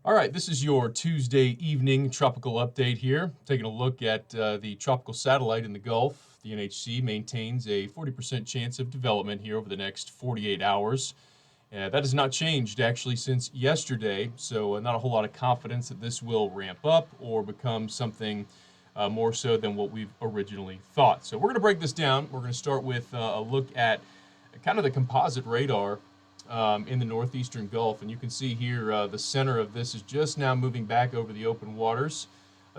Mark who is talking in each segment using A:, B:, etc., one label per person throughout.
A: All right, this is your Tuesday evening tropical update here. Taking a look at the tropical satellite in the Gulf. The NHC maintains a 40% chance of development here over the next 48 hours. That has not changed actually since yesterday, so not a whole lot of confidence that this will ramp up or become something more so than what we've originally thought. So we're going to break this down. We're going to start with a look at kind of the composite radar in the northeastern Gulf. And you can see here the center of this is just now moving back over the open waters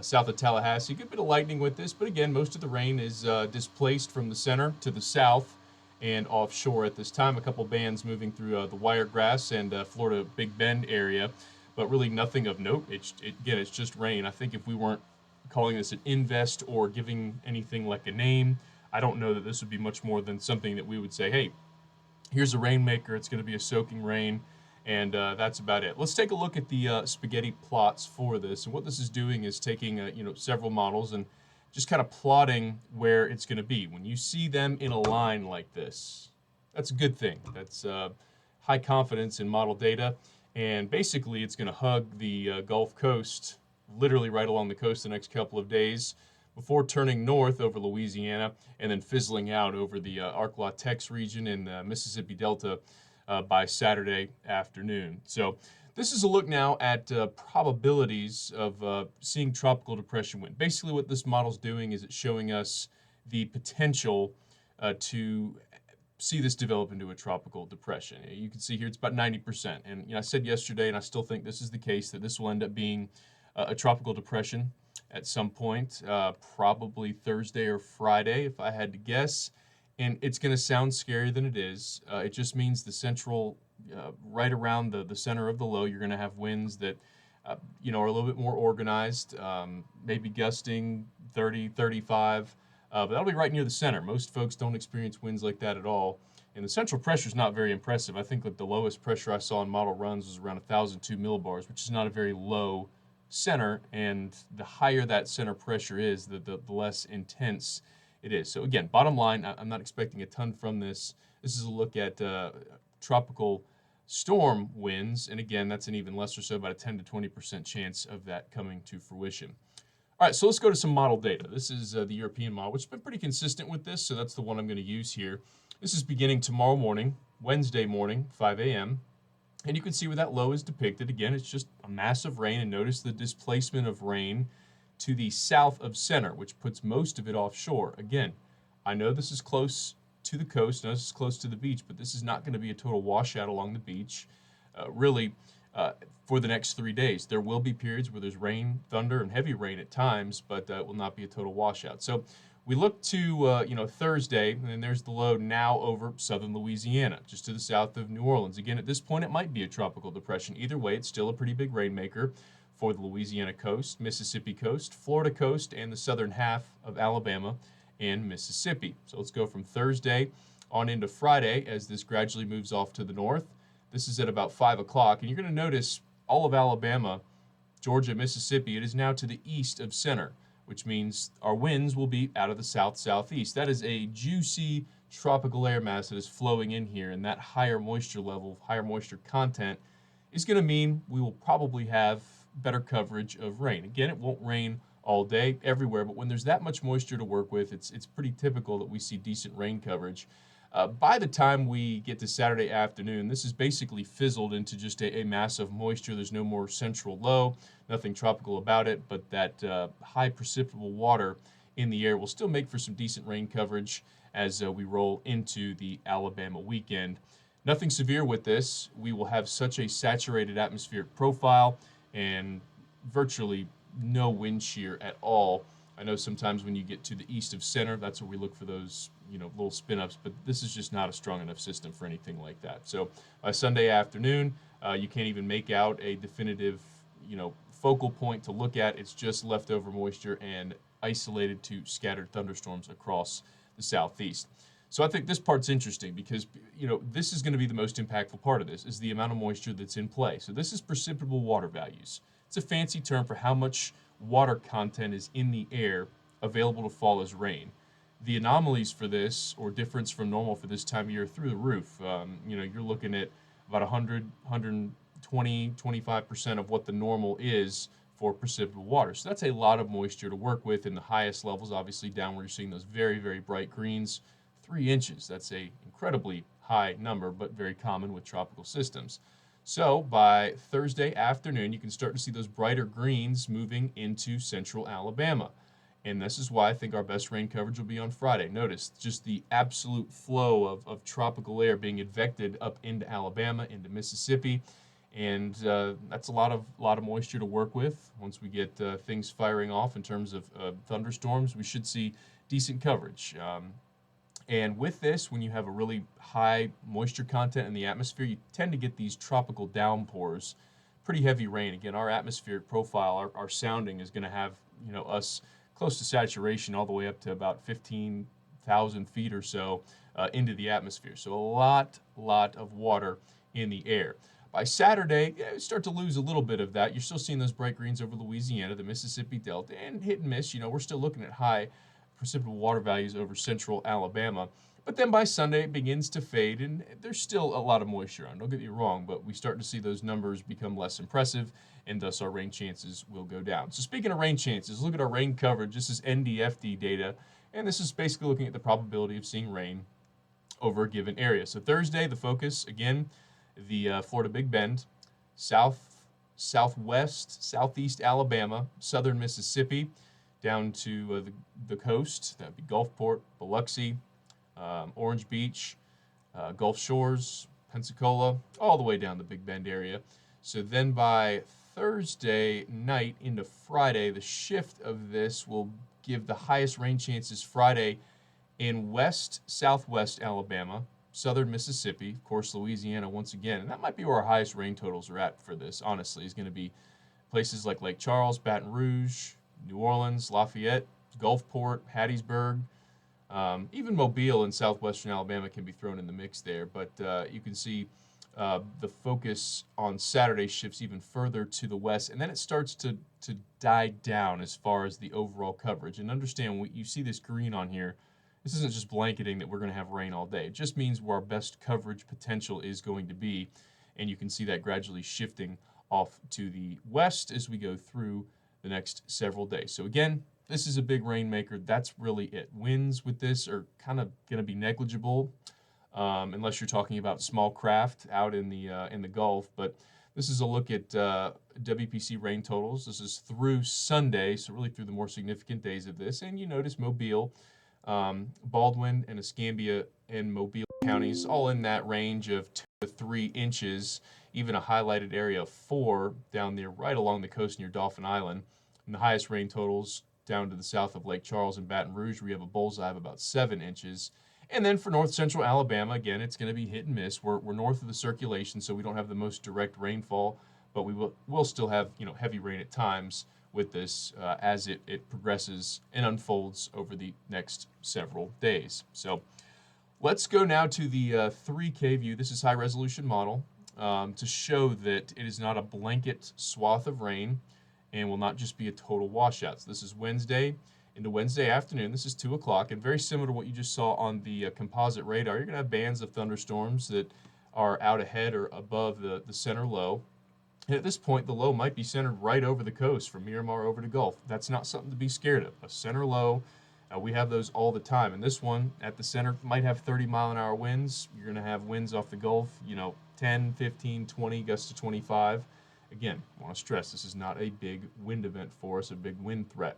A: south of Tallahassee. A good bit of lightning with this, but again, most of the rain is displaced from the center to the south and offshore at this time. A couple bands moving through the Wiregrass and Florida Big Bend area, but really nothing of note. Again, it's just rain. I think if we weren't calling this an invest or giving anything like a name, I don't know that this would be much more than something that we would say, hey, here's a rainmaker. It's going to be a soaking rain, and that's about it. Let's take a look at the spaghetti plots for this. And what this is doing is taking several models and just kind of plotting where it's going to be. When you see them in a line like this, that's a good thing. That's high confidence in model data, and basically it's going to hug the Gulf Coast, literally right along the coast the next couple of days, before turning north over Louisiana and then fizzling out over the Ark-La-Tex region in the Mississippi Delta by Saturday afternoon. So this is a look now at probabilities of seeing tropical depression wind. Basically what this model's doing is it's showing us the potential to see this develop into a tropical depression. You can see here it's about 90%. And I said yesterday, and I still think this is the case, that this will end up being a tropical depression at some point, probably Thursday or Friday, if I had to guess. And it's going to sound scarier than it is. It just means the central, right around the center of the low, you're going to have winds that, are a little bit more organized, maybe gusting 30, 35. But that'll be right near the center. Most folks don't experience winds like that at all. And the central pressure is not very impressive. I think that the lowest pressure I saw in model runs was around 1,002 millibars, which is not a very low center, and the higher that center pressure is, the less intense it is. So again, bottom line, I'm not expecting a ton from this. This is a look at tropical storm winds, and again, that's an even lesser, so about a 10 to 20% chance of that coming to fruition. All right, so let's go to some model data. This is the European model, which has been pretty consistent with this, so that's the one I'm going to use here. This is beginning tomorrow morning, Wednesday morning, 5 a.m., and you can see where that low is depicted. Again, it's just a mass of rain, and notice the displacement of rain to the south of center, which puts most of it offshore. Again, I know this is close to the coast, I know this is close to the beach, but this is not going to be a total washout along the beach. Really, for the next 3 days, there will be periods where there's rain, thunder, and heavy rain at times, but it will not be a total washout. So we look to Thursday, and there's the low now over southern Louisiana, just to the south of New Orleans. Again, at this point, it might be a tropical depression. Either way, it's still a pretty big rainmaker for the Louisiana coast, Mississippi coast, Florida coast, and the southern half of Alabama and Mississippi. So let's go from Thursday on into Friday as this gradually moves off to the north. This is at about 5 o'clock, and you're going to notice all of Alabama, Georgia, Mississippi, it is now to the east of center, which means our winds will be out of the south-southeast. That is a juicy tropical air mass that is flowing in here, and that higher moisture level, higher moisture content, is going to mean we will probably have better coverage of rain. Again, it won't rain all day everywhere, but when there's that much moisture to work with, it's pretty typical that we see decent rain coverage. By the time we get to Saturday afternoon, this is basically fizzled into just a mass of moisture. There's no more central low, nothing tropical about it, but that high precipitable water in the air will still make for some decent rain coverage as we roll into the Alabama weekend. Nothing severe with this. We will have such a saturated atmospheric profile and virtually no wind shear at all. I know sometimes when you get to the east of center, that's where we look for those, little spin-ups, but this is just not a strong enough system for anything like that. So by Sunday afternoon, you can't even make out a definitive, focal point to look at. It's just leftover moisture and isolated to scattered thunderstorms across the southeast. So I think this part's interesting because, this is going to be the most impactful part of this, is the amount of moisture that's in play. So this is precipitable water values. It's a fancy term for how much water content is in the air available to fall as rain. The anomalies for this, or difference from normal for this time of year, are through the roof. You're looking at about 100, 20-25% of what the normal is for precipitable water. So that's a lot of moisture to work with in the highest levels, obviously down where you're seeing those very, very bright greens. 3 inches, that's a incredibly high number, but very common with tropical systems. So by Thursday afternoon, you can start to see those brighter greens moving into central Alabama. And this is why I think our best rain coverage will be on Friday. Notice just the absolute flow of tropical air being advected up into Alabama, into Mississippi. And that's a lot of moisture to work with. Once we get things firing off in terms of thunderstorms, we should see decent coverage. And with this, when you have a really high moisture content in the atmosphere, you tend to get these tropical downpours, pretty heavy rain. Again, our atmospheric profile, our sounding is going to have, us close to saturation all the way up to about 15,000 feet or so into the atmosphere. So a lot of water in the air. By Saturday, you start to lose a little bit of that. You're still seeing those bright greens over Louisiana, the Mississippi Delta, and hit and miss. We're still looking at high precipitable water values over central Alabama. But then by Sunday, it begins to fade, and there's still a lot of moisture on. Don't get me wrong, but we start to see those numbers become less impressive, and thus our rain chances will go down. So speaking of rain chances, look at our rain coverage. This is NDFD data, and this is basically looking at the probability of seeing rain over a given area. So Thursday, the focus, again, the Florida Big Bend, southwest, southeast Alabama, southern Mississippi, down to the coast. That would be Gulfport, Biloxi, Orange Beach, Gulf Shores, Pensacola, all the way down the Big Bend area. So then by Thursday night into Friday, the shift of this will give the highest rain chances Friday in southwest Alabama, southern Mississippi, of course, Louisiana once again. And that might be where our highest rain totals are at for this, honestly, is going to be places like Lake Charles, Baton Rouge, New Orleans, Lafayette, Gulfport, Hattiesburg, even Mobile in southwestern Alabama can be thrown in the mix there. But you can see the focus on Saturday shifts even further to the west, and then it starts to die down as far as the overall coverage. And understand, when you see this green on here, this isn't just blanketing that we're going to have rain all day. It just means where our best coverage potential is going to be, and you can see that gradually shifting off to the west as we go through the next several days. So again, this is a big rainmaker. That's really it. Winds with this are kind of going to be negligible, unless you're talking about small craft out in the Gulf. But this is a look at WPC rain totals. This is through Sunday, so really through the more significant days of this. And you notice Mobile, Baldwin, and Escambia and Mobile counties all in that range of 2 to 3 inches. Even a highlighted area of 4 down there right along the coast near Dauphin Island. And the highest rain totals down to the south of Lake Charles and Baton Rouge, we have a bullseye of about 7 inches. And then for north central Alabama, again, it's going to be hit and miss. We're north of the circulation, so we don't have the most direct rainfall, but we'll still have heavy rain at times with this as it progresses and unfolds over the next several days. So let's go now to the 3K view. This is high resolution model to show that it is not a blanket swath of rain and will not just be a total washout. So this is Wednesday into Wednesday afternoon. This is 2 o'clock, and very similar to what you just saw on the composite radar. You're going to have bands of thunderstorms that are out ahead or above the center low. And at this point, the low might be centered right over the coast from Miramar over to Gulf. That's not something to be scared of. A center low, we have those all the time. And this one at the center might have 30-mile-an-hour winds. You're going to have winds off the Gulf, 10, 15, 20, gusts to 25. Again, I want to stress, this is not a big wind event for us, a big wind threat.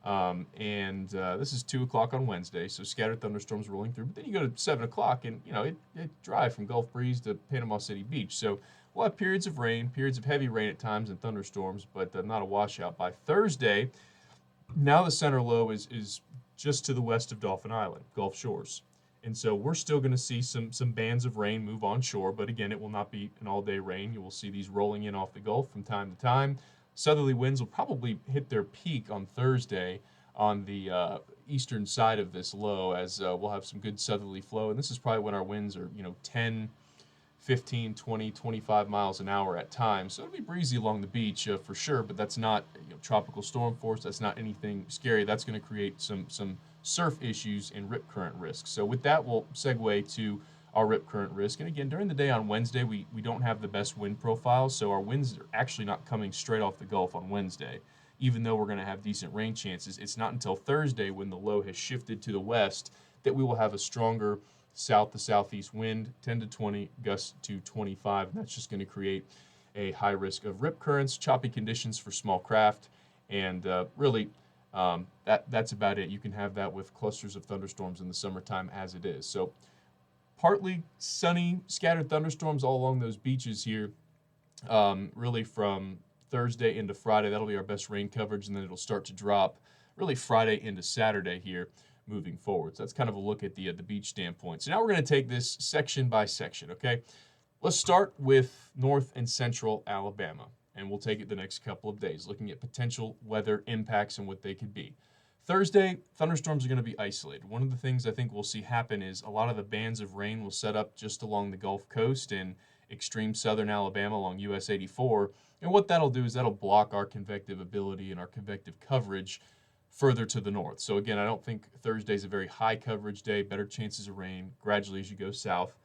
A: This is 2 o'clock on Wednesday, so scattered thunderstorms rolling through. But then you go to 7 o'clock, and it dry from Gulf Breeze to Panama City Beach. So we'll have periods of rain, periods of heavy rain at times, and thunderstorms, but not a washout. By Thursday, now the center low is just to the west of Dauphin Island, Gulf Shores. And so we're still going to see some bands of rain move onshore, but again, it will not be an all-day rain. You will see these rolling in off the Gulf from time to time. Southerly winds will probably hit their peak on Thursday on the eastern side of this low, as we'll have some good southerly flow. And this is probably when our winds are 10, 15, 20, 25 miles an hour at times. So it'll be breezy along the beach for sure, but that's not tropical storm force. That's not anything scary. That's going to create some surf issues and rip current risks. So with that, we'll segue to our rip current risk. And again, during the day on Wednesday, we don't have the best wind profile, so our winds are actually not coming straight off the Gulf on Wednesday. Even though we're going to have decent rain chances, it's not until Thursday, when the low has shifted to the west, that we will have a stronger south to southeast wind, 10 to 20, gusts to 25. And that's just going to create a high risk of rip currents, choppy conditions for small craft, and really that's about it. You can have that with clusters of thunderstorms in the summertime as it is. So partly sunny, scattered thunderstorms all along those beaches here, really from Thursday into Friday. That'll be our best rain coverage, and then it'll start to drop really Friday into Saturday here moving forward. So that's kind of a look at the beach standpoint. So now we're going to take this section by section, okay? Let's start with north and central Alabama, and we'll take it the next couple of days, looking at potential weather impacts and what they could be. Thursday, thunderstorms are going to be isolated. One of the things I think we'll see happen is a lot of the bands of rain will set up just along the Gulf Coast and extreme southern Alabama along US 84. And what that'll do is that'll block our convective ability and our convective coverage further to the north. So again, I don't think Thursday's a very high coverage day, better chances of rain gradually as you go south.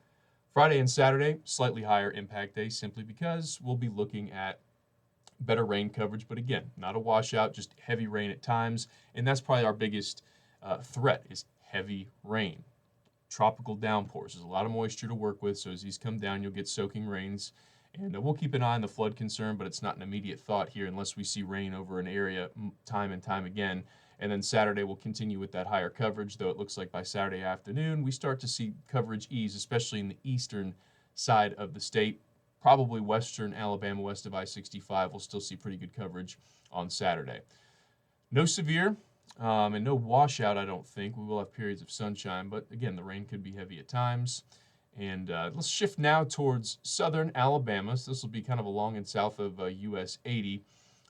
A: Friday and Saturday, slightly higher impact days, simply because we'll be looking at better rain coverage, but again, not a washout, just heavy rain at times. And that's probably our biggest threat, is heavy rain. Tropical downpours. There's a lot of moisture to work with, so as these come down, you'll get soaking rains. And we'll keep an eye on the flood concern, but it's not an immediate thought here unless we see rain over an area time and time again. And then Saturday we'll continue with that higher coverage, though it looks like by Saturday afternoon we start to see coverage ease, especially in the eastern side of the state. Probably western Alabama, west of I-65, we'll still see pretty good coverage on Saturday. No severe and no washout, I don't think. We will have periods of sunshine, but again, the rain could be heavy at times. And let's shift now towards southern Alabama. So this will be kind of along and south of US 80.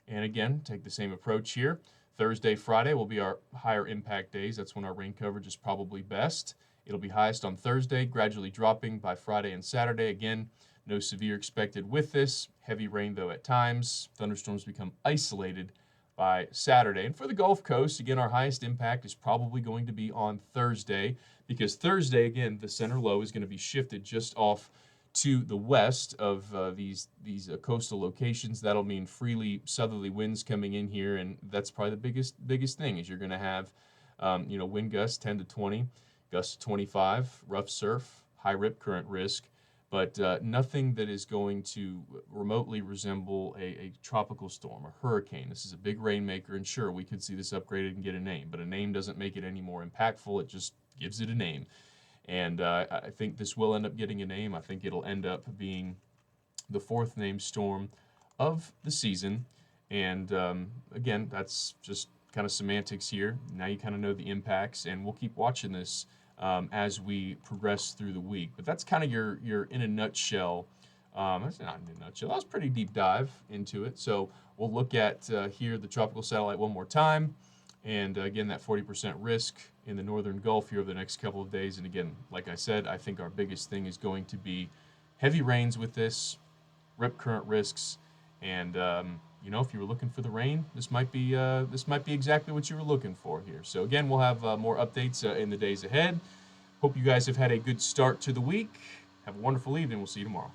A: And again, take the same approach here. Thursday, Friday will be our higher impact days. That's when our rain coverage is probably best. It'll be highest on Thursday, gradually dropping by Friday and Saturday. Again, no severe expected with this. Heavy rain, though, at times. Thunderstorms become isolated by Saturday. And for the Gulf Coast, again, our highest impact is probably going to be on Thursday, because Thursday, again, the center low is going to be shifted just off to the west of these coastal locations. That'll mean freely southerly winds coming in here, and that's probably the biggest thing, is you're going to have wind gusts 10 to 20, gusts 25, rough surf, high rip current risk, but nothing that is going to remotely resemble a tropical storm, a hurricane. This is a big rainmaker, and sure, we could see this upgraded and get a name, but a name doesn't make it any more impactful. It just gives it a name. And I think this will end up getting a name. I think it'll end up being the fourth named storm of the season. And again, that's just kind of semantics here. Now you kind of know the impacts, and we'll keep watching this as we progress through the week. But that's kind of your in a nutshell. That's not in a nutshell. That was a pretty deep dive into it. So we'll look at here the tropical satellite one more time. And again, that 40% risk in the northern Gulf here over the next couple of days. And again, like I said, I think our biggest thing is going to be heavy rains with this, rip current risks, and if you were looking for the rain, this might be exactly what you were looking for here. So again, we'll have more updates in the days ahead. Hope you guys have had a good start to the week. Have a wonderful evening. We'll see you tomorrow.